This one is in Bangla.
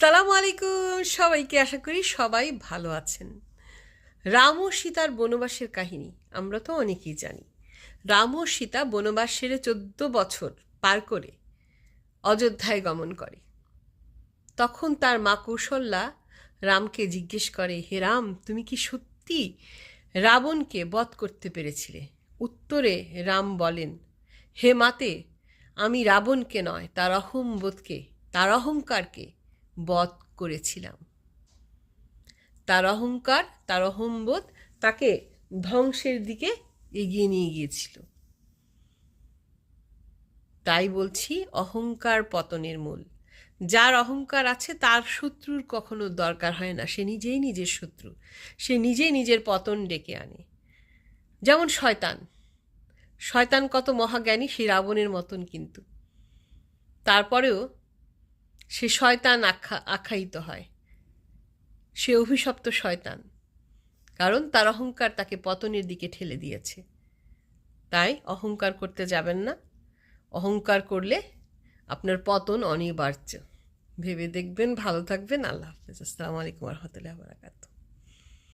আসসালামু আলাইকুম সবাইকে, আশা করি সবাই ভালো আছেন। রাম ও সীতার বনবাসের কাহিনী আমরা তো অনেকেই জানি। রাম ও সীতা বনবাস সেরে 14 বছর পার করে অযোধ্যায় গমন করে। তখন তার মা কৌশল্যা রামকে জিজ্ঞেস করে, হে রাম, তুমি কি সত্যি রাবণকে বধ করতে পেরেছিলে? উত্তরে রাম বলেন, হে মাতে, আমি রাবণকে নয়, তার অহংকারকে বধ করেছিলাম। তার অহংবোধ তাকে ধ্বংসের দিকে এগিয়ে নিয়ে গিয়েছিল। তাই বলছি, অহংকার পতনের মূল। যার অহংকার আছে তার শত্রুর কখনো দরকার হয় না, সে নিজেই নিজের শত্রু, সে নিজেই নিজের পতন ডেকে আনে। যেমন শয়তান কত মহাজ্ঞানী, সে রাবণের মতন, কিন্তু তারপরেও সে শয়তান আখ্যায়িত হয়, সে অভিশপ্ত শয়তান, কারণ তার অহংকার তাকে পতনের দিকে ঠেলে দিয়েছে। তাই অহংকার করতে যাবেন না, অহংকার করলে আপনার পতন অনিবার্য। ভেবে দেখবেন, ভালো থাকবেন। আল্লাহ হাফেজ। আসসালামু আলাইকুম ওয়া রাহমাতুল্লাহি ওয়া বারাকাতুহু।